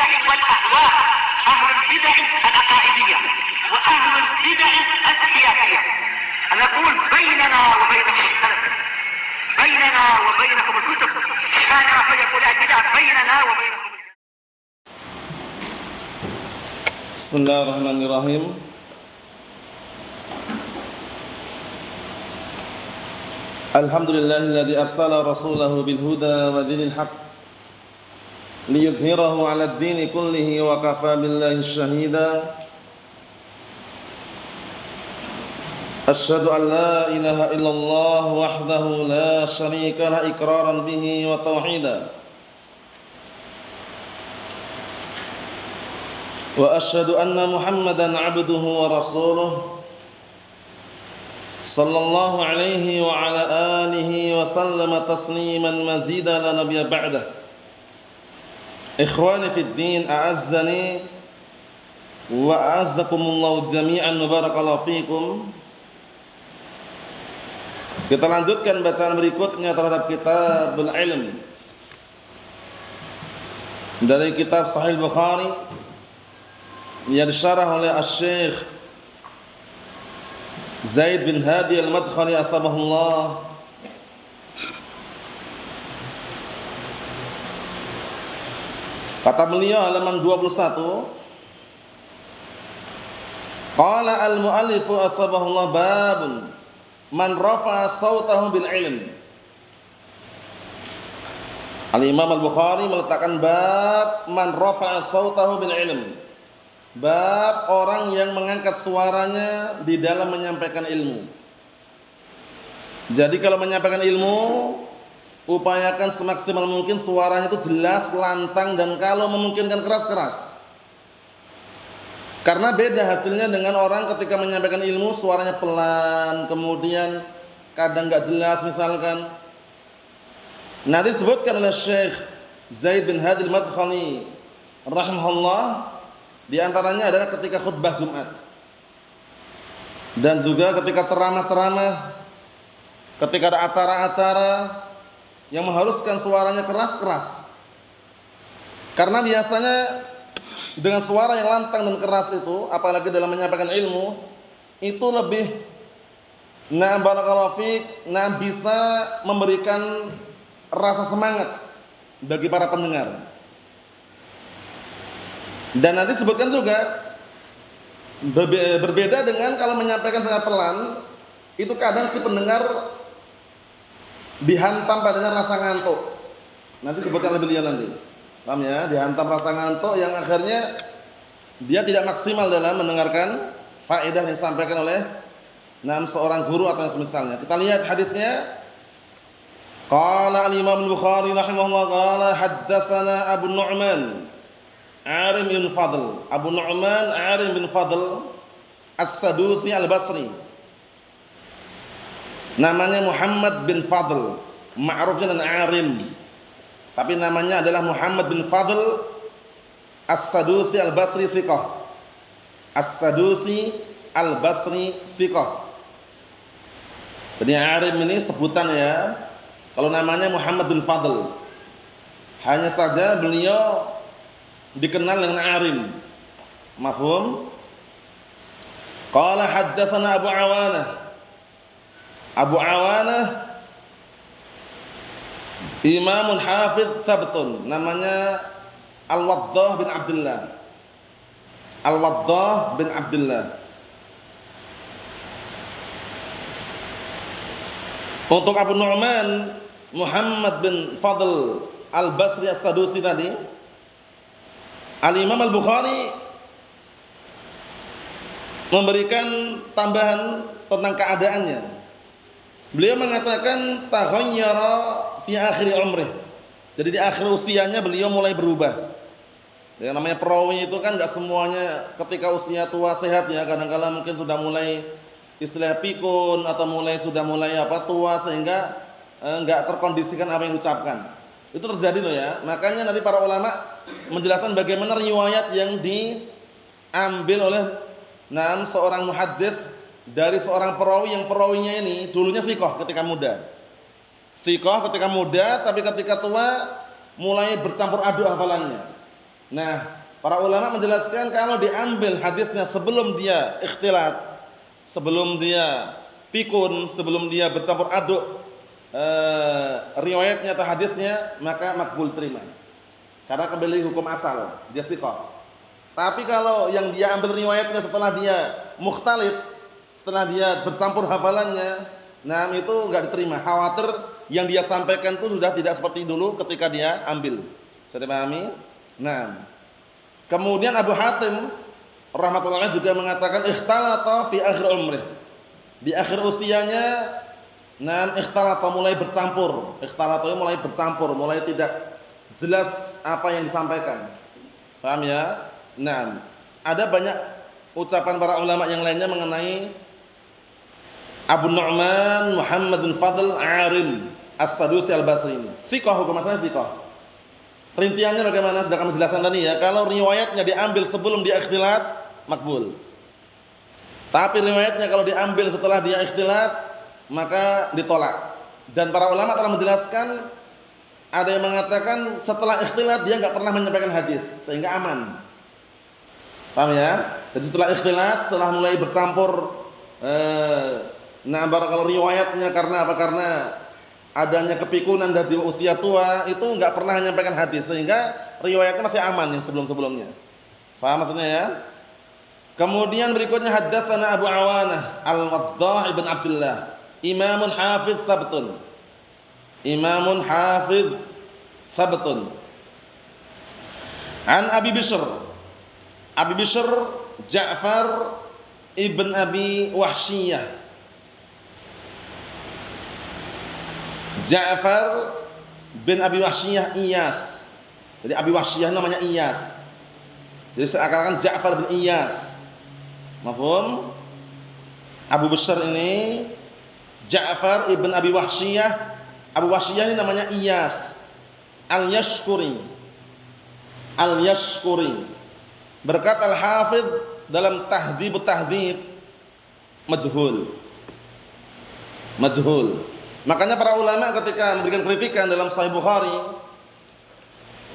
البدع والأهواء، أهل البدع العقائدية وأهل البدع السياسية. نقول بيننا وبينكم السلف، بيننا وبينكم الكتب، كان فيقول البدع بيننا وبينكم. بسم الله الرحمن الرحيم. الحمد لله الذي أرسل رسوله بالهدى ودين الحق ليظهره على الدين كله وكفى بالله شهيدا. أشهد أن لا إله إلا الله وحده لا شريك له إقرارا به وتوحيدا، وأشهد أن محمدا عبده ورسوله صلى الله عليه وعلى آله وسلم تسليما مزيدا لا نبي بعده. إخواني في الدين، أعزني وأعزكم الله جميعا وبارك الله فيكم. Kita lanjutkan bacaan berikutnya terhadap Kitabul Ilm dari kitab Sahih Bukhari yang disyarah oleh Asy-Syaikh Zaid bin Hadi Al-Madkhali asbahullah. Kata beliau halaman 21, qala al-muallif asbahullah babun man rafa'a sautahu bil ilm. Al-Imam Al-Bukhari meletakkan bab man rafa'a sautahu bil ilm, bab orang yang mengangkat suaranya di dalam menyampaikan ilmu. Jadi kalau menyampaikan ilmu, upayakan semaksimal mungkin suaranya itu jelas, lantang, dan kalau memungkinkan keras-keras. Karena beda hasilnya dengan orang ketika menyampaikan ilmu suaranya pelan, kemudian kadang enggak jelas misalkan. Nah, disebutkan oleh Syekh Zaid bin Hadi Al-Madkhali rahimahullah, di antaranya adalah ketika khutbah Jumat dan juga ketika ceramah-ceramah, ketika ada acara-acara yang mengharuskan suaranya keras-keras. Karena biasanya dengan suara yang lantang dan keras itu, apalagi dalam menyampaikan ilmu, itu lebih barakallahu fiik, bisa memberikan rasa semangat bagi para pendengar. Dan nanti sebutkan juga berbeda dengan kalau menyampaikan sangat pelan, itu kadang si pendengar dihantam padanya rasa ngantuk. Nanti sebutkan oleh beliau nanti. Paham ya? Dihantam rasa ngantuk yang akhirnya dia tidak maksimal dalam mendengarkan faedah yang disampaikan oleh seorang guru atau semisalnya. Kita lihat hadisnya. Qala al-Imam Al-Bukhari rahimahullah qala haddatsana Abu Nu'man Arim bin Fadl. Abu Nu'man Arim bin Fadl As-Sadusi Al-Basri. Namanya Muhammad bin Fadl, ma'rufnya dengan Arim. Tapi namanya adalah Muhammad bin Fadl As-Sadusi Al-Basri Thiqah. As-Sadusi Al-Basri Thiqah. Jadi Arim ini sebutan ya. Kalau namanya Muhammad bin Fadl, hanya saja beliau dikenal dengan Arim. Mafhum? Qala haddatsana Abu Awanah. Abu Awanah Imamun Hafidh Sabtun, namanya Al-Waddah bin Abdullah. Al-Waddah bin Abdullah. Untuk Abu Nu'man Muhammad bin Fadl Al-Basri As-Sadusi tadi, Al-Imam Al-Bukhari memberikan tambahan tentang keadaannya. Beliau mengatakan taghayyara fi akhir umrih. Jadi di akhir usianya beliau mulai berubah. Yang namanya perawi itu kan enggak semuanya ketika usia tua sehat ya, kadang-kadang mungkin sudah mulai istilah pikun atau sudah mulai tua sehingga enggak terkondisikan apa yang diucapkan. Itu terjadi loh ya. Makanya nanti para ulama menjelaskan bagaimana riwayat yang diambil oleh seorang muhaddits dari seorang perawi yang perawinya ini dulunya thiqah ketika muda. Thiqah ketika muda, tapi ketika tua mulai bercampur aduk hafalannya. Nah, para ulama menjelaskan kalau diambil hadisnya sebelum dia ikhtilat, sebelum dia pikun, sebelum dia bercampur aduk riwayatnya atau hadisnya, maka makbul terima. Karena kembali hukum asal, dia thiqah. Tapi kalau yang dia ambil riwayatnya setelah dia mukhtalif, setelah dia bercampur hafalannya, nah itu enggak diterima. Khawatir yang dia sampaikan itu sudah tidak seperti dulu ketika dia ambil. Bisa dipahami? Nah, kemudian Abu Hatim rahmatullahi juga mengatakan ikhtalata fi akhir umrih. Di akhir usianya, nah ikhtalata mulai bercampur. Ikhtalata mulai bercampur, mulai tidak jelas apa yang disampaikan. Paham ya? Nah, ada banyak ucapan para ulama yang lainnya mengenai Abu Nu'man Muhammad bin Fadl Arim As-Sadusi Al-Basri ini. Thiqah, hukum asalnya thiqah. Rinciannya bagaimana? Sudah kami jelaskan tadi ya. Kalau riwayatnya diambil sebelum dia ikhtilat, makbul. Tapi riwayatnya kalau diambil setelah dia ikhtilat, maka ditolak. Dan para ulama telah menjelaskan, ada yang mengatakan setelah ikhtilat dia enggak pernah menyampaikan hadis, sehingga aman. Paham ya? Jadi setelah ikhtilat, setelah mulai bercampur kalau riwayatnya karena apa? Karena adanya kepikunan dari usia tua, itu enggak pernah menyampaikan hadis, sehingga riwayatnya masih aman yang sebelum-sebelumnya. Paham maksudnya ya? Kemudian berikutnya haddatsana Abu Awanah Al-Waddah ibn Abdullah, Imamun Hafiz Sabtun. Imamun Hafiz Sabtun. An Abi Bishr. Abi Bishr Ja'far ibn Abi Wahsyiyah. Ja'far bin Abi Wahsyiyah Iyas. Jadi Abi Wahsyiyah namanya Iyas. Jadi seakan-akan Ja'far bin Iyas. Mafhum? Abu Bishr ini Ja'far ibn Abi Wahsyiyah. Abu Wahsyiyah ini namanya Iyas Al-Yashkuri. Al-Yashkuri. Berkata Al-Hafidh dalam Tahdhibut Tahdhib, majhul. Majhul. Makanya para ulama ketika memberikan kritikan dalam Sahih Bukhari,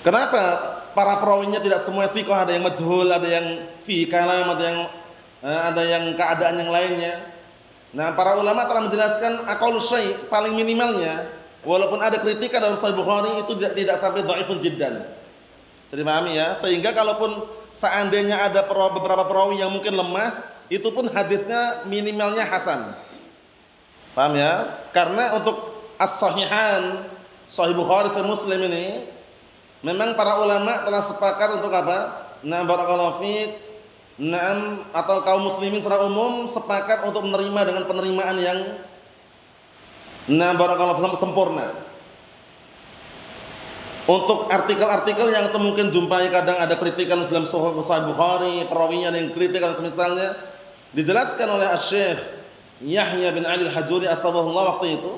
kenapa para perawinya tidak semua thiqah, ada yang majhul, ada yang fi kalam, ada yang keadaan yang lainnya. Nah, para ulama telah menjelaskan aqallu syai', paling minimalnya walaupun ada kritikan dalam Sahih Bukhari itu tidak sampai dhaifun jiddan. Jadi pahami ya, sehingga kalaupun seandainya ada beberapa perawi yang mungkin lemah, itu pun hadisnya minimalnya hasan. Paham ya? Karena untuk as-sahihan, Sahih Bukhari dan Muslim ini memang para ulama telah sepakat untuk apa? Nah, barakallahu fiik. Naam, atau kaum muslimin secara umum sepakat untuk menerima dengan penerimaan yang barakallahu sempurna. Untuk artikel-artikel yang mungkin jumpai kadang ada kritikan dalam Sahih Bukhari, perawinya yang kritikan semisalnya, dijelaskan oleh Asy-Syaikh Yahya bin Ali Al-Hajuri astagfirullah waktu itu.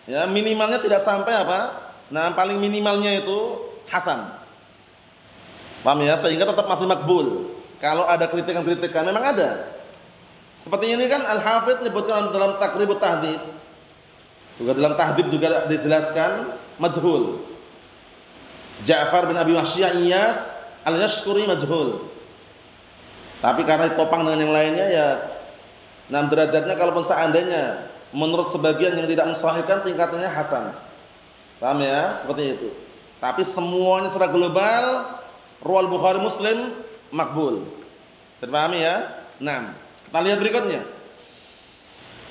Ya, minimalnya tidak sampai apa? Nah, paling minimalnya itu hasan. Paham ya? Sehingga tetap masih makbul. Kalau ada kritikan-kritikan memang ada. Seperti ini kan Al-Hafidz menyebutkan dalam Taqribut Tahdhib. Juga dalam Tahdhib juga dijelaskan majhul. Ja'far bin Abi Wahsyiyah Iyas Al-Yashkuri majhul. Tapi karena ditopang dengan yang lainnya ya, derajatnya kalaupun seandainya menurut sebagian yang tidak mensahihkan tingkatannya hasan. Paham ya? Seperti itu. Tapi semuanya secara global riwayat Bukhari Muslim makbul. Sudah pahami ya? Nah, kita lihat berikutnya.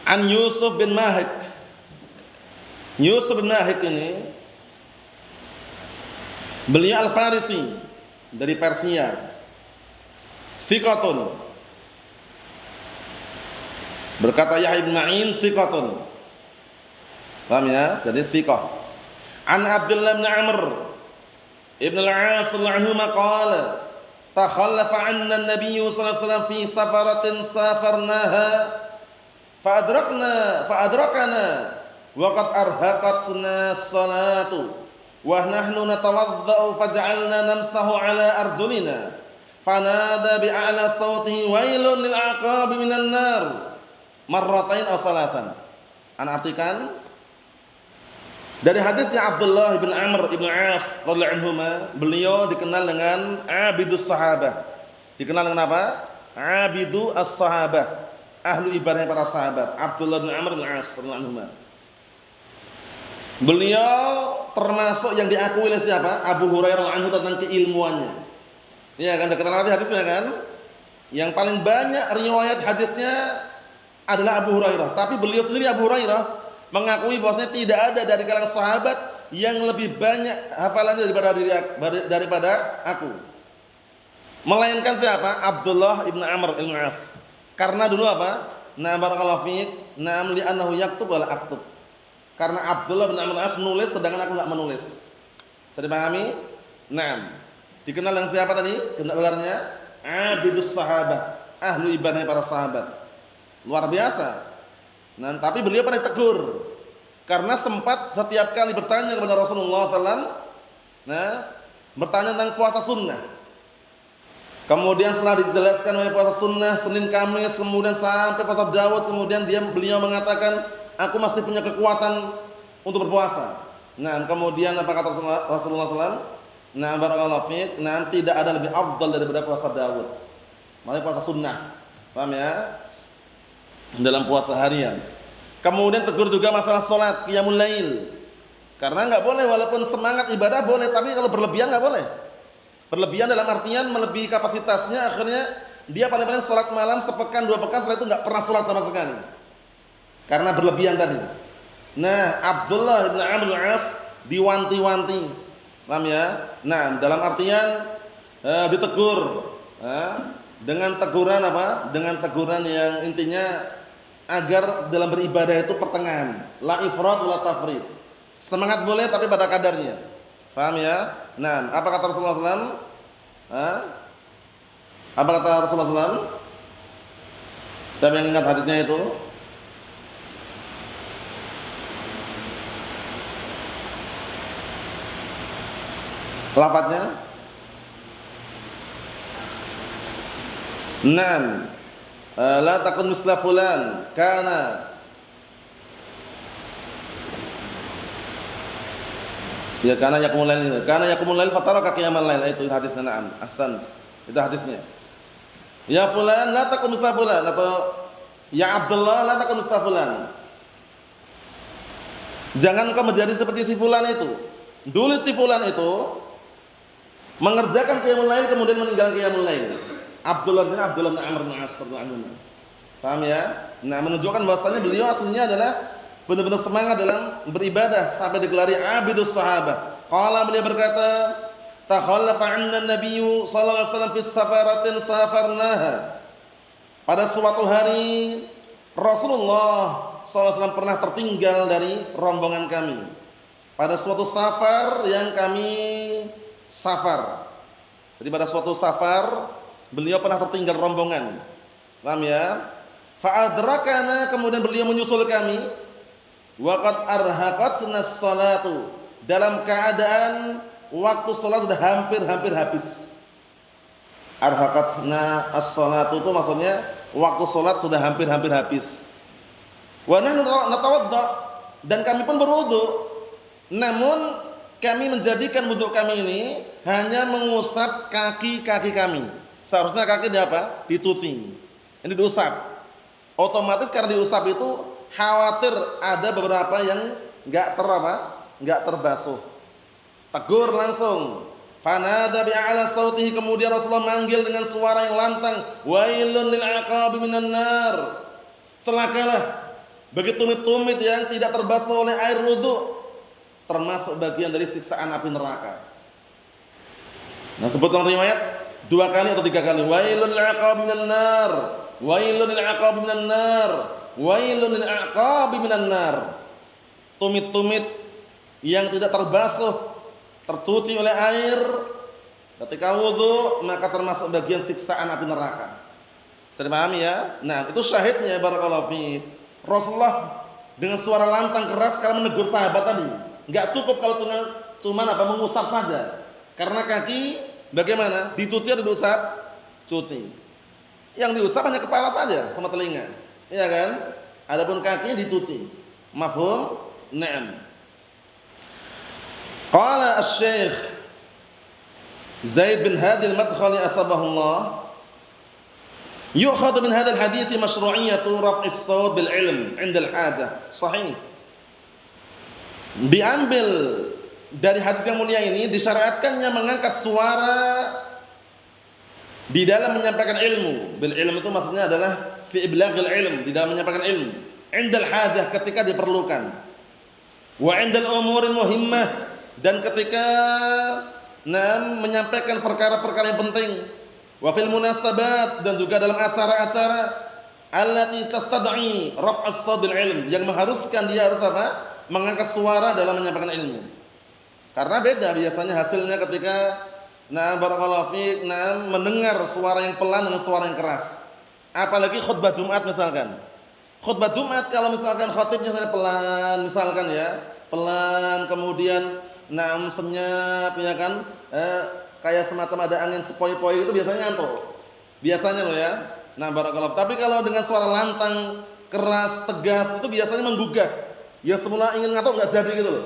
An Yusuf bin Mahik. Yusuf bin Mahik ini beliau Al-Farisi dari Persia. Thiqatun. Berkata Yahya bin Ma'in thiqatun. Paham ya? Jadi thiqah. An Abdullah bin Amr ibn al-As radhiyallahu anhu qala takhallafa 'anna an-nabiy sallallahu alaihi wasallam fi safaratin safarnaha fa'adrakana wa qad arhaqatna as-salatu wa nahnu natawaddau faj'alna namsahu 'ala arjulina fanada bi'a'la sawtihi wailun lil 'aqabi minan nar marratain aw salatan. An artikan Dari hadisnya Abdullah bin Amr bin As radhiyallahu anhuma, beliau dikenal dengan abidus sahabah. Dikenal dengan apa? Abidu as-sahabah, ahlu ibadahnya para sahabat. Abdullah bin Amr bin As radhiyallahu anhuma. Beliau termasuk yang diakui oleh siapa? Abu Hurairah anhu tentang keilmuannya. Iya kan, dikenal hadisnya kan? Yang paling banyak riwayat hadisnya adalah Abu Hurairah. Tapi beliau sendiri Abu Hurairah mengakui bahwasanya tidak ada dari kalangan sahabat yang lebih banyak hafalannya daripada aku. Melainkan siapa? Abdullah ibn Amr ibn As. Karena dulu apa? Na'am barakallahu fiik, na'am li'annahu yaktub wala aktub. Karena Abdullah bin Amr As nulis sedangkan aku enggak menulis. Bisa dipahami? Naam. Dikenal dengan siapa tadi? Gelarnya Abidus Sahabah, ahlu ibadahnya para sahabat. Luar biasa. Nah, tapi beliau pernah tegur karena sempat setiap kali bertanya kepada Rasulullah SAW, nah, bertanya tentang puasa sunnah. Kemudian setelah dijelaskan oleh puasa sunnah Senin Kamis, kemudian sampai puasa Daud, kemudian beliau mengatakan, aku masih punya kekuatan untuk berpuasa. Nah, kemudian apa kata Rasulullah SAW? Nah, barakallahu fiik, nah, tidak ada lebih afdal daripada puasa Daud. Makanya puasa sunnah. Paham ya? Dalam puasa harian. Kemudian tegur juga masalah salat qiyamul lail. Karena enggak boleh, walaupun semangat ibadah boleh, tapi kalau berlebihan enggak boleh. Berlebihan dalam artian melebihi kapasitasnya, akhirnya dia paling-paling salat malam sepekan, 2 pekan, setelah itu enggak pernah salat sama sekali. Karena berlebihan tadi. Nah, Abdullah bin Amr bin As diwanti-wanti. Paham ya? Nah, dalam artian ditegur dengan teguran apa? Dengan teguran yang intinya agar dalam beribadah itu pertengahan, la ifrat wala tafrit. Semangat boleh tapi pada kadarnya. Paham ya? Nah, apa kata Rasulullah SAW? Apa kata Rasulullah SAW? Siapa yang ingat hadisnya itu? Lafadznya? Naam. La takun misla fulan kana ya kana yakumul lail fataraka qiyamal lail, itu hadisnya. Naam, ahsan, itu hadisnya. Ya fulan la takun misla fulan, atau ya Abdullah la takun misla fulan, jangan kau menjadi seperti si fulan itu. Dulu si fulan itu mengerjakan qiyamul lail kemudian meninggalkan qiyamul lail. Abdullah bin Amr bin As radhiyallahu anhu. Paham ya? Nah, menunjukkan bahwasanya beliau aslinya adalah benar-benar semangat dalam beribadah sampai digelari abidus sahabah. Qala, beliau berkata, takhallafa 'anna an-nabiyyu sallallahu alaihi wasallam fi safaratin safarnaha. Pada suatu hari Rasulullah sallallahu alaihi wasallam pernah tertinggal dari rombongan kami. Pada suatu safar yang kami safar. Jadi pada suatu safar beliau pernah tertinggal rombongan. Paham ya? Fa'adrakana, kemudian beliau menyusul kami. Waqad arhaqatna as-salatu, dalam keadaan waktu salat sudah hampir habis. Arhaqatna as-salatu itu maksudnya waktu salat sudah hampir habis. Wa nahnu natawadda, dan kami pun berwudu. Namun kami menjadikan wudu kami ini hanya mengusap kaki-kaki kami. Seharusnya kaki apa? Dicuci. Ini diusap. Otomatis karena diusap itu khawatir ada beberapa yang enggak terbasuh. Tegur langsung. Fanada bi'ala sautihi, kemudian Rasulullah manggil dengan suara yang lantang, wailun lil aqabi minan nar. Celakalah bagi tumit-tumit yang tidak terbasuh oleh air wudu, termasuk bagian dari siksaan api neraka. Nah, sebutkan riwayat 2 kali atau 3 kali. Wailun lil aqabi minan nar, wailun lil aqabi minan nar, wailun lil aqabi minan nar. Tumit-tumit yang tidak terbasuh, tercuci oleh air ketika wudu, maka termasuk bagian siksaan api neraka. Bisa dipahami ya? Nah, itu syahidnya barakallahu fiik. Rasulullah dengan suara lantang keras kalau menegur sahabat tadi. Enggak cukup kalau cuma mengusap saja. Karena kaki bagaimana? Dicuci atau diusap? Cuci. Yang diusap hanya kepala saja sama telinga. Iya kan? Adapun kakinya dicuci. Mafhum? Naam. Qala asy-Syaikh Zaid bin Hadi al-Madkhali asbahullah, yu'khadhu min hadzal hadits masyru'iyyatu raf'i as-sawt bil 'ilm 'inda al-hajah. Sahih. Diambil dari hadis yang mulia ini disyariatkannya mengangkat suara di dalam menyampaikan ilmu. Bil ilm itu maksudnya adalah fi iblaghil ilm, di dalam menyampaikan ilmu. 'Indal hajah, ketika diperlukan. Wa 'indal umuril muhimmah, dan ketika menyampaikan perkara-perkara yang penting. Wa fil munasabat, dan juga dalam acara-acara allati tastad'i raf'as sadil ilm, yang mengharuskan dia harus apa? Mengangkat suara dalam menyampaikan ilmu. Karena beda biasanya hasilnya ketika barakallahu fiik mendengar suara yang pelan dengan suara yang keras. Apalagi khutbah Jumat misalkan. Khutbah Jumat kalau misalkan khatibnya pelan misalkan ya, pelan, kemudian senyap ya kan, kayak semacam ada angin sepoi-poi itu biasanya ngantuk. Biasanya loh ya. Barakallahu. Tapi kalau dengan suara lantang, keras, tegas itu biasanya menggugah. Ya semula ingin ngantuk enggak jadi gitu loh.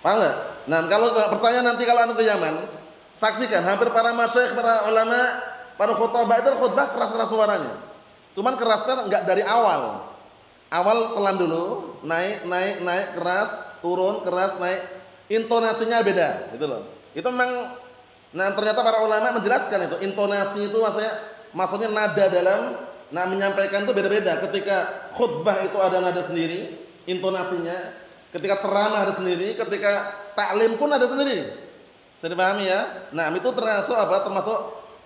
Paham enggak? Kalau enggak percaya nanti kalau anda ke Yaman, saksikan hampir para masyayikh, para ulama, para khutbah itu khutbah keras-keras suaranya. Cuman kerasnya enggak dari awal. Awal pelan dulu, naik keras, turun keras, naik. Intonasinya beda, gitu loh. Itu memang ternyata para ulama menjelaskan itu. Intonasi itu maksudnya nada dalam menyampaikan itu beda-beda. Ketika khutbah itu ada nada sendiri, intonasinya. Ketika ceramah ada sendiri, ketika taklim pun ada sendiri. Bisa dipahami ya? Itu termasuk apa? Termasuk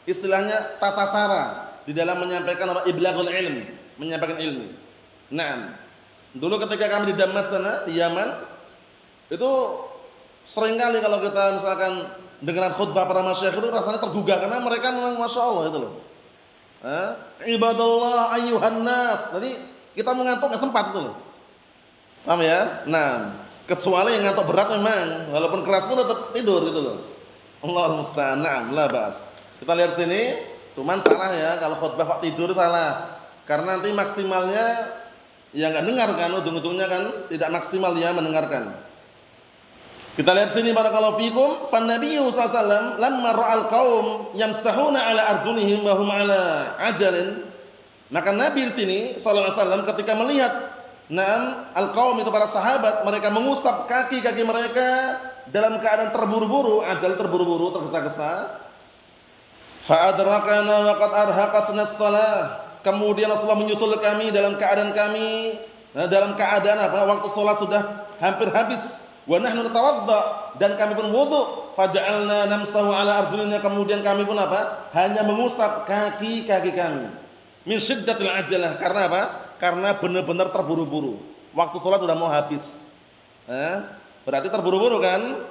istilahnya tata cara di dalam menyampaikan iblaghul ilm, menyampaikan ilmu. Dulu ketika kami di Damas sana, di Yaman, itu seringkali kalau kita misalkan dengar khutbah para masyayikh itu rasanya tergugah karena mereka memang masya Allah itu loh. Ibadallah ayyuhan nas. Jadi kita mengantuk enggak sempat itu loh. Paham ya? Kecuali yang ngantuk berat memang, walaupun keras pun tetap tidur gitu loh. Allahul musta'an. La bas. Kita lihat sini, cuman salah ya kalau khutbah kok tidur salah. Karena nanti maksimalnya ya enggak dengar kan, ujung-ujungnya kan tidak maksimal dia mendengarkan. Kita lihat sini barakallahu fikum, fan nabiyyu sallallahu alaihi wasallam lamma ra'al qaum yamsahuna ala arjulihim wa hum ala ajalin. Maka Nabi di sini sallallahu alaihi wasallam ketika melihat al-qaum itu para sahabat, mereka mengusap kaki-kaki mereka dalam keadaan terburu-buru, ajal terburu-buru, tergesa-gesa. Fa adrakana wa qad arhaqatna as-shalah. Kemudian Rasulullah menyusul kami dalam keadaan apa? Waktu salat sudah hampir habis. Wa nahnu natawadda, dan kami pun wudu. Faja'alna namsahu ala arjulina, kemudian kami pun apa? Hanya mengusap kaki-kaki kami. Min syiddatil ajalah, karena apa? Karena benar-benar terburu-buru. Waktu sholat sudah mau habis. Berarti terburu-buru kan?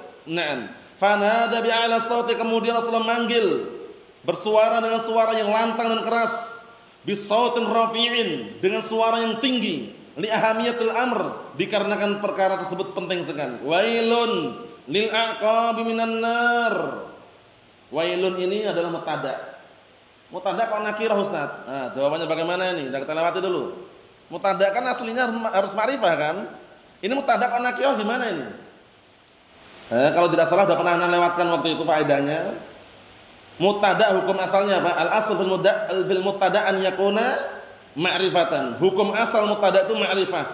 Fanada bi'ala sauti, kemudian Rasulullah manggil, bersuara dengan suara yang lantang dan keras. Bisautin rafi'in, dengan suara yang tinggi. Li ahamiyatil amr, dikarenakan perkara tersebut penting sekali. Wailun lil aqabi minan nar. Wailun ini adalah mutada. Mutada kok nakirah Ustaz? Jawabannya bagaimana ini? Kita lewati dulu. Mutada kan aslinya harus ma'rifah kan? Ini mutada kok nakirah gimana ini? Kalau tidak salah sudah pernah lewatkan waktu itu faedahnya. Mutada hukum asalnya apa? Al-asl fil mutada an yakuna ma'rifatan. Hukum asal mutada itu ma'rifah.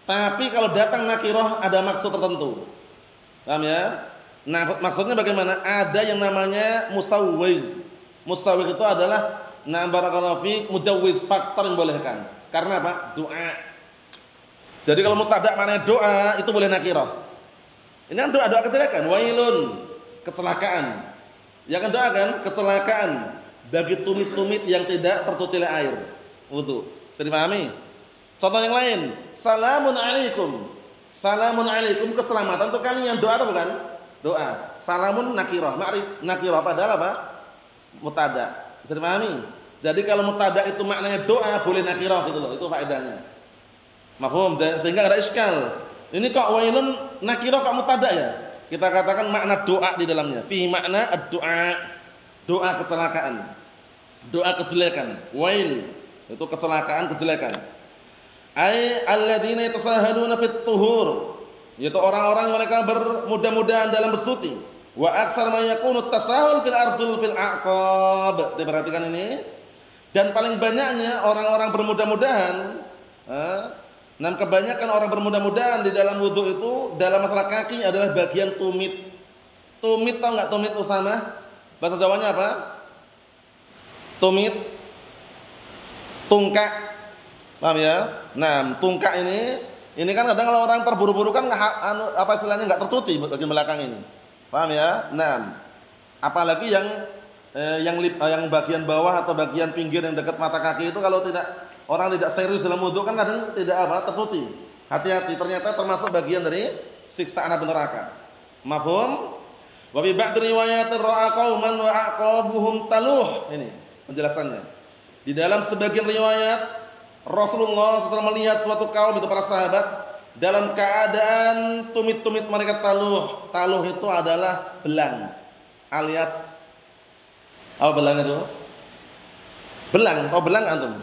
Tapi kalau datang nakirah ada maksud tertentu. Paham ya? Maksudnya bagaimana? Ada yang namanya musawwir. Musawwir itu adalah barakallahu fiik mujawwiz, faktor yang bolehkan. Karena apa? Doa. Jadi kalau mutada maknanya doa, itu boleh nakirah. Ini kan doa kecelakaan, wailun, kecelakaan. Ya kan doa kan? Kecelakaan bagi tumit-tumit yang tidak tercuci oleh air. Wudu. Bisa dipahami? Contoh yang lain, salamun alaikum. Salamun alaikum, keselamatan untuk kalian. Doa atau bukan? Doa. Salamun nakirah, ma'rif nakirah, padahal apa? Mutada. Bisa dipahami? Jadi kalau mutada itu maknanya doa, boleh nakirah gitu loh. Itu faedahnya. Mafhum? Sehingga ada iskal. Ini kok wailun nakirah kok mutada ya? Kita katakan makna doa di dalamnya. Fihi makna ad-du'a. Doa kecelakaan. Doa kejelekan. Wail itu kecelakaan, kejelekan. Ai alladzina yatasahaduna fit tuhur, yaitu orang-orang yang mereka bermudah-mudahan dalam bersuci. Wa aktsar ma yakunu tasahul fil ardul fil aqab. Diperhatikan ini. Dan paling banyaknya orang-orang bermudah-mudahan, nah kebanyakan orang bermudah-mudahan di dalam wudu itu dalam masalah kaki adalah bagian tumit. Tumit, tahu enggak tumit Usama? Bahasa Jawanya apa? Tumit, tungkak. Paham ya? Nah, tungkak ini kan kadang kalau orang terburu-buru kan apa istilahnya enggak tercuci bagian belakang ini. Paham ya? Nah, apalagi yang bagian bawah atau bagian pinggir yang dekat mata kaki itu kalau orang tidak serius dalam wudu kan kadang tidak tercuci. Hati-hati, ternyata termasuk bagian dari siksaan api neraka. Mafhum? Wa bi ba'd riwayat ra'a qauman wa aqabuhum taluh. Ini penjelasannya. Di dalam sebagian riwayat Rasulullah SAW melihat suatu kaum itu para sahabat dalam keadaan tumit-tumit mereka taluh. Taluh itu adalah belang alias apa belang itu? Belang, tahu belang antum?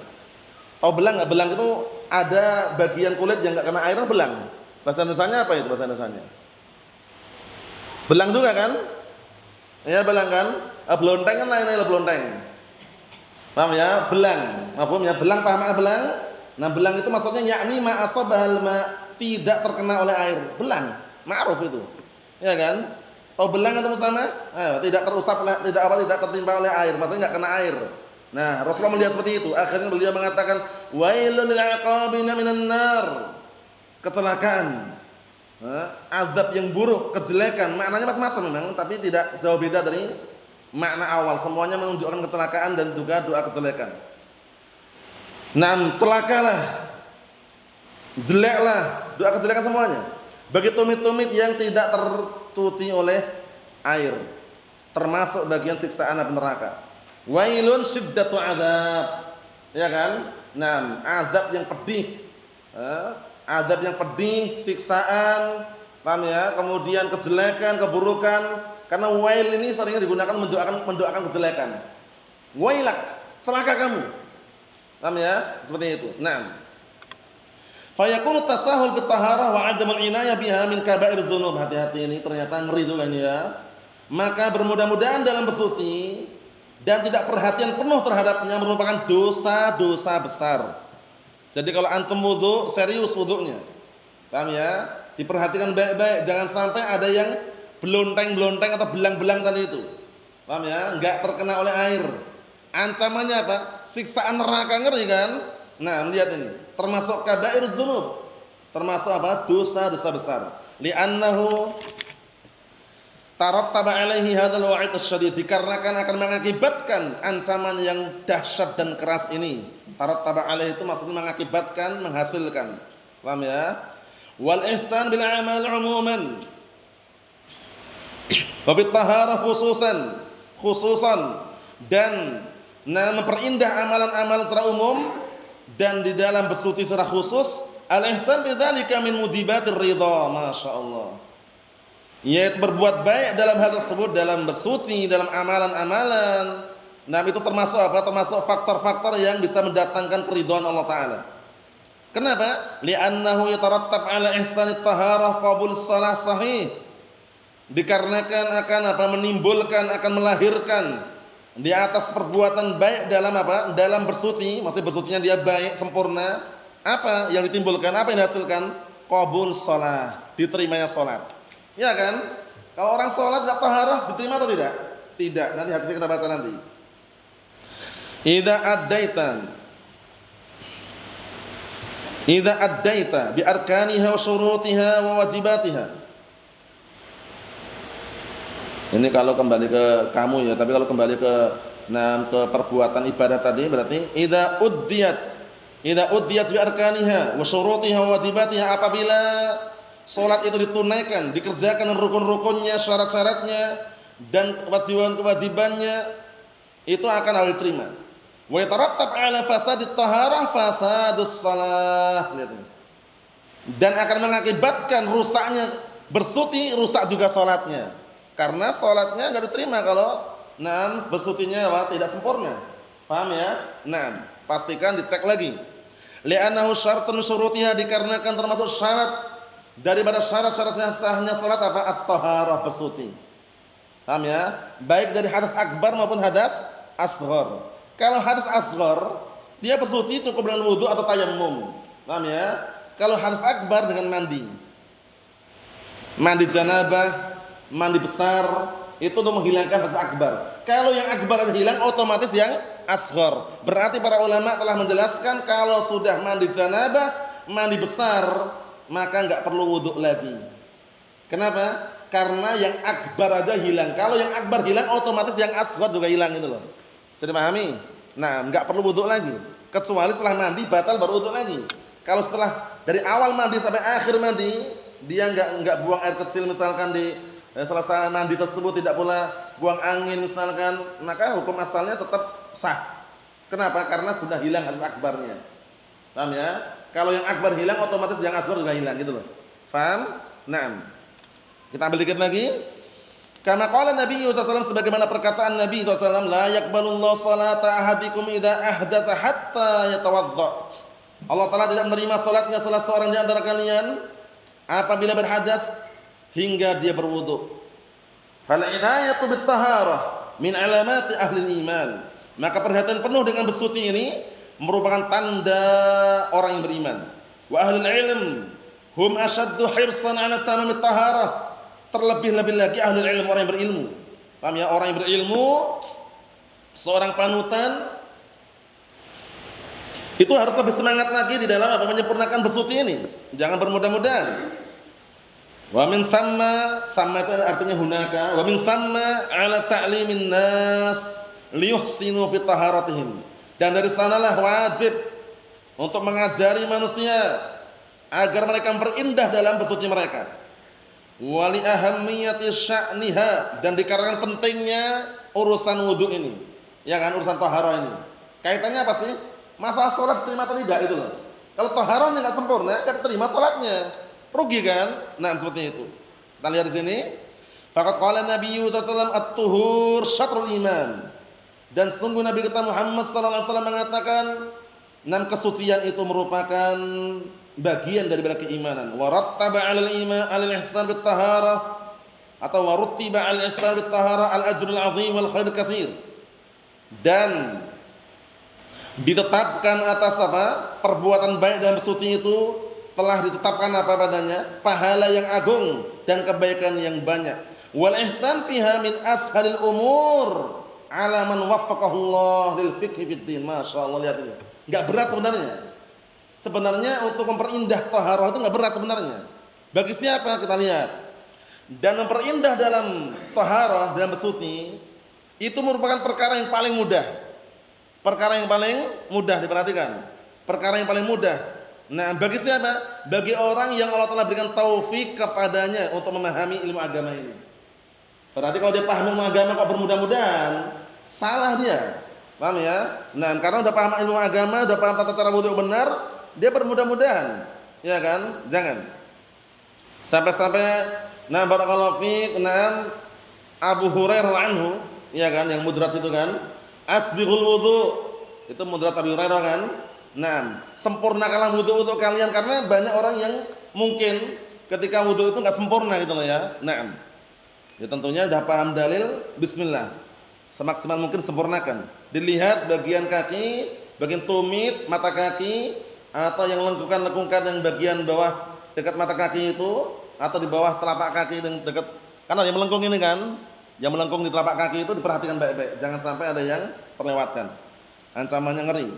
Tahu belang enggak? Belang itu ada bagian kulit yang enggak kena air, belang. Bahasa Indonesianya apa itu bahasa Indonesianya? Belang juga kan? Ya belang kan? Blonteng kan lain blonteng. Paham ya? Belang. Paham ya? Belang paham makna belang? Nah, belang itu maksudnya yakni ma asabahal ma, tidak terkena oleh air. Belang, ma'ruf itu. Ya kan? Oh belang atau sama? Tidak terusap, tidak tertimpa oleh air, maksudnya enggak kena air. Nah, Rasulullah melihat seperti itu. Akhirnya beliau mengatakan, "Wailul lil 'aqabina minan nar." Kecelakaan. Azab yang buruk, kejelekan. Maknanya macam-macam memang, tapi tidak jauh beda dari makna awal. Semuanya menunjukkan kecelakaan dan juga doa kejelekan. Nah, celakalah. Jeleklah, doa kejelekan semuanya. Bagi tumit-tumit yang tidak tercuci oleh air, termasuk bagian siksaan api neraka. Wailun syiddatu adzab. Ya kan? Nah, azab yang pedih. Azab yang pedih, siksaan, paham ya? Kemudian kejelekan, keburukan. Karena wail ini sering digunakan mendoakan kejelekan. Wailak, celaka kamu. Paham ya? Seperti itu. Nah, fayakunu tasahul fit taharah wa 'adamul inayah biha min kaba'ir dzunub. Hati-hati ini ternyata ngeri juga ini ya. Maka bermudah-mudahan dalam bersuci dan tidak perhatian penuh terhadapnya merupakan dosa-dosa besar. Jadi kalau antum wudu, serius wudunya. Paham ya? Diperhatikan baik-baik, jangan sampai ada yang belonteng-belonteng atau belang-belang tadi itu. Paham ya? Enggak terkena oleh air. Ancamannya apa? Siksaan neraka, ngeri kan? Nah, lihat ini. Termasuk kaba'ir dzunub. Termasuk apa? Dosa-dosa besar. Li'annahu tarattaba 'alaihi hadzal wa'id asy-syadid. Dikarenakan akan mengakibatkan ancaman yang dahsyat dan keras ini. Tarattaba 'alaihi itu maksudnya mengakibatkan, menghasilkan. Paham ya? Wal ihsan bil a'mal 'umuman. Wa bit taharah khususan dan memperindah amalan-amalan secara umum dan di dalam bersuci secara khusus. Al-ihsan bidzalika min mujibatir ridha, masyaallah. Yaitu berbuat baik dalam hal tersebut, dalam bersuci, dalam amalan-amalan. Nah, itu termasuk apa? Termasuk faktor-faktor yang bisa mendatangkan keridhaan Allah taala. Kenapa? Li'annahu yatarattab 'ala ihsanit taharah qabul shalah sahih. Dikarenakan akan apa? Menimbulkan, akan melahirkan di atas perbuatan baik dalam apa? Dalam bersuci, maksudnya bersucinya dia baik, sempurna. Apa yang ditimbulkan? Apa yang dihasilkan? Qabul shalah, diterimanya salat. Ya kan? Kalau orang salat enggak taharah, diterima atau tidak? Tidak. Nanti hadisnya kita baca nanti. Idza addaita bi arkaniha wa syurutiha wa wajibatiha. Ini kalau kembali ke kamu ya, tapi kalau kembali ke perbuatan ibadah tadi berarti idza uddiyat bi arkaniha wa syurutiha wa wajibatiha, apabila salat itu ditunaikan, dikerjakan rukun-rukunnya, syarat-syaratnya dan kewajiban-kewajibannya, itu akan harus diterima. Wa yatarattab 'ala fasadit taharah fasadus shalah. Lihat ini. Dan akan mengakibatkan rusaknya bersuci, rusak juga salatnya. Karena salatnya enggak diterima kalau bersucinya tidak sempurna. Paham ya? Pastikan dicek lagi. Li'annahu syartun syurutiha, dikarenakan termasuk syarat daripada syarat-syaratnya sahnya salat apa? At-taharah, bersuci. Paham ya? Baik dari hadas akbar maupun hadas asghar. Kalau hadas asghar, dia bersuci cukup dengan wudu atau tayammum. Paham ya? Kalau hadas akbar dengan mandi. Mandi janabah, mandi besar, itu untuk menghilangkan hadas akbar. Kalau yang akbar hilang, otomatis yang asghar. Berarti para ulama telah menjelaskan kalau sudah mandi janabah, mandi besar, maka enggak perlu wudu lagi. Kenapa? Karena yang akbar aja hilang. Kalau yang akbar hilang, otomatis yang asghar juga hilang itu loh. Bisa dipahami? Nah, enggak perlu wudu lagi. Kecuali setelah mandi batal baru wudu lagi. Kalau setelah dari awal mandi sampai akhir mandi, dia enggak buang air kecil misalkan di selesai mandi tersebut, tidak pula buang angin misalkan, maka hukum asalnya tetap sah. Kenapa? Karena sudah hilang hadas akbarnya. Paham ya? Kalau yang akbar hilang, otomatis yang asghar juga hilang gitu loh. Paham? Naam. Kita ambil dikit lagi. Kama qala Nabi sallallahu alaihi wasallam, sebagaimana perkataan Nabi sallallahu alaihi wasallam, la yaqbalullahu salata ahadikum idza ahdatsa hatta yatawadda. Allah Taala tidak menerima salatnya salah seorang di antara kalian apabila berhadas hingga dia berwudu. Fal inayatu bit taharah min alamati ahli iman. Maka perhatian penuh dengan bersuci ini merupakan tanda orang yang beriman. Wa ahli ilm hum ashaddu hirsan 'ala tamamit taharah. Terlebih-lebih lagi ahli ilmu, orang yang berilmu. Paham ya? Orang yang berilmu, seorang panutan itu harus lebih semangat lagi di dalam apa? Menyempurnakan bersuci ini. Jangan bermudah-mudahan. Wa min samma itu artinya hunaka. Wa min samma 'ala ta'limin nas liyuhsinu fi taharatihim. Dan dari sanalah wajib untuk mengajari manusia agar mereka memperindah dalam bersuci mereka. Wali ahammiyati sya'niha, dan dikarenakan pentingnya urusan wudu ini, ya kan, urusan taharah ini. Kaitannya apa sih? Masalah salat terima atau tidak itu loh. Kalau taharahnya enggak sempurna, enggak terima salatnya. Rugi kan? Nah, seperti itu. Kita lihat di sini. Faqad qala Nabi sallallahu alaihi wasallam at-tuhur syatrul iman. Dan sungguh Nabi kita Muhammad sallallahu alaihi wasallam mengatakan, kesucian itu merupakan bagian daripada keimanan. Wa rattaba 'alal iman 'alal ihsan bit taharah, atau wa ruttiba 'alal ihsan bit taharah al ajrul 'azim wal khair katsir. Dan ditetapkan atas apa? Perbuatan baik dalam bersuci itu telah ditetapkan apa padanya? Pahala yang agung dan kebaikan yang banyak. Wal ihsan fiha min ashalil umur 'ala man waffaqahu Allah lil fiqhi fid din. Masyaallah, lihat ini. Enggak berat sebenarnya. Sebenarnya untuk memperindah taharah itu enggak berat sebenarnya. Bagi siapa? Kita lihat. Dan memperindah dalam taharah, dalam bersuci, itu merupakan perkara yang paling mudah. Perkara yang paling mudah, diperhatikan. Perkara yang paling mudah. Nah, bagi siapa? Bagi orang yang Allah Taala berikan taufik kepadanya untuk memahami ilmu agama ini. Berarti kalau dia paham ilmu agama kok bermudah-mudahan, salah dia. Paham ya? Nah, karena udah paham ilmu agama, udah paham tata cara wudu benar, dia bermudah-mudahan, ya kan? Jangan sampai-sampai barakallahu fiik, Abu Hurairah anhu, ya kan, yang mudrat itu kan, asbighul wudu, itu mudrat Abu Hurairah kan. Sempurnakanlah wudu untuk kalian, karena banyak orang yang mungkin ketika wudu itu enggak sempurna gitu loh ya. Ya tentunya udah paham dalil, bismillah. Semaksimal mungkin sempurnakan. Dilihat bagian kaki, bagian tumit, mata kaki, atau yang lengkungan yang bagian bawah dekat mata kaki itu, atau di bawah telapak kaki yang dekat, karena yang melengkung ini kan, yang melengkung di telapak kaki itu diperhatikan baik-baik, jangan sampai ada yang terlewatkan. Ancamannya ngeri.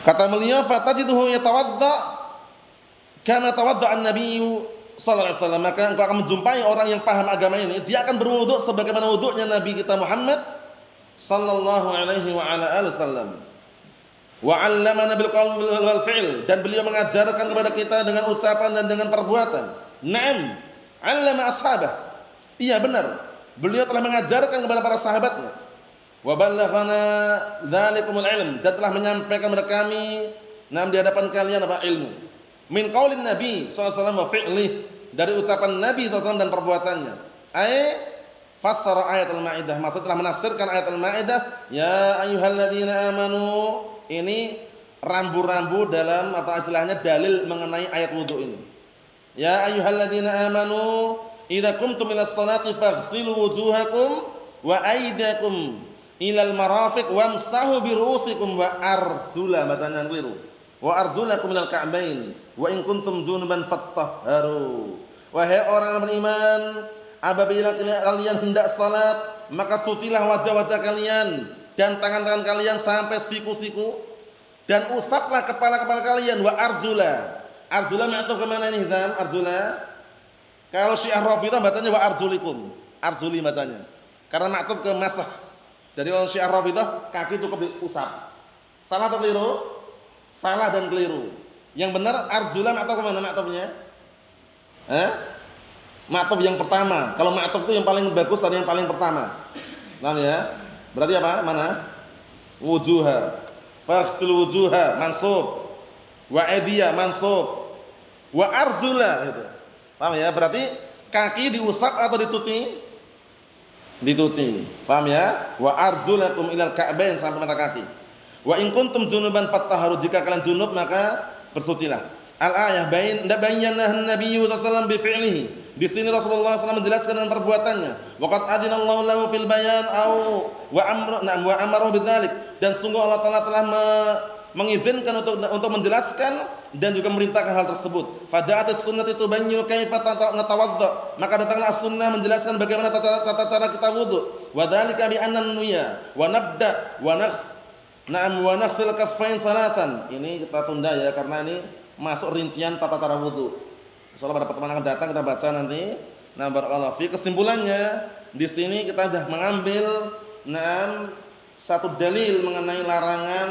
Kata beliau, fatajiduhu yatawadda kama tawadda an-nabiy sallallahu alaihi wasallam. Maka engkau akan menjumpai orang yang paham agama ini, dia akan berwudu sebagaimana wudunya Nabi kita Muhammad sallallahu alaihi wa ala alihi wasallam. Wa 'allamana bil qawl wal fi'l, dan beliau mengajarkan kepada kita dengan ucapan dan dengan perbuatan. Naam, 'allama ashabah. Iya benar, beliau telah mengajarkan kepada para sahabatnya. Wa ballaghana dzalikumul ilm, dan telah menyampaikan kepada kami di hadapan kalian apa? Ilmu. Min qaulin Nabi sallallahu alaihi wasallam wa fi'lih, dari ucapan Nabi sallallahu alaihi wasallam dan perbuatannya. Fassara ayat al-Maidah, maksudnya telah menafsirkan ayat al-Maidah, ya ayyuhalladzina amanu. Ini rambu-rambu dalam atau istilahnya dalil mengenai ayat wudu ini. Ya ayyuhalladzina amanu idza qumtum ilas salati faghsilu wujuhakum wa aydakum ilal marafiq wamsahu bi ru'usikum wa arjula, bacaan keliru. Wa arjulakum minal ka'bain wa in kuntum junuban fattahharu. Wahai orang yang beriman, apabila kalian hendak salat, maka cucilah wajah-wajah kalian dan tangan-tangan kalian sampai siku-siku dan usaplah kepala-kepala kalian. Wa arjula. Arjula ma'tuf ke mana ini Hizam? Arjula. Kalau Syiah Rafidhah bacanya wa arjulikum. Arjuli bacanya. Karena ma'tuf ke masah. Jadi kalau Syiah Rafidhah kaki cukup diusap. Salah atau keliru? Salah dan keliru. Yang benar arjula ma'tuf ke mana ma'tufnya? Ma'tuf yang pertama. Kalau ma'tuf itu yang paling bagus ada yang paling pertama. Nah ya. Berarti apa? Mana? Wujuha. Faghsil wujuha mansub. Wa aydiyah mansub. Wa arjula gitu. Paham ya? Berarti kaki diusap atau dicuci? Dicuci. Paham ya? Wa arjulakum ilal ka'bain sampai mata kaki. Wa in kuntum junuban fattahharu, jika kalian junub maka bersucilah. Al-ayah bayyana an-nabiy sallallahu alaihi wasallam bi fi'lihi. Di sini Rasulullah SAW menjelaskan dengan perbuatannya. Waqad adinallahu lahu fil bayan au wa amara bidzalik. Dan sungguh Allah Taala telah mengizinkan untuk menjelaskan dan juga memerintahkan hal tersebut. Faja'atis sunnah itu bayyinu kaifa natawadda. Maka datanglah as-sunnah menjelaskan bagaimana tata cara kita wudu. Wa dzalika bi anna nuya wa nabda wa naghs. Na'am wa naghsil kaffain salatan. Ini kita tunda ya karena ini masuk rincian tata cara wudu. Insyaallah pada pertemuan akan datang kita baca nanti. Nah, barakallahu fi. Kesimpulannya di sini kita sudah mengambil satu dalil mengenai larangan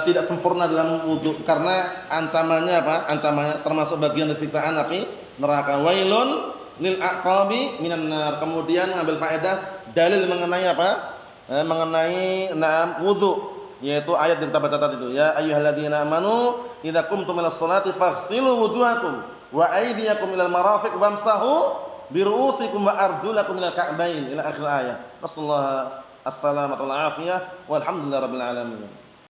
tidak sempurna dalam wudu karena ancamannya apa? Ancamannya termasuk bagian dari siksaan api neraka. Wailun lil aqabi minan nar. Kemudian ngambil faedah dalil mengenai apa? Mengenai wudu, yaitu ayat yang kita baca tadi itu. Ya ayyuhalladzina amanu idza qumtum ilas salati faghsilu wujuhakum wa aydiyakum ilal marafiq wamsahu bi ru'usikum wa arjulakum minal ka'bain ila akhir ayat. Wassallallahu as-salamatu wal afiyah walhamdulillahirabbil alamin.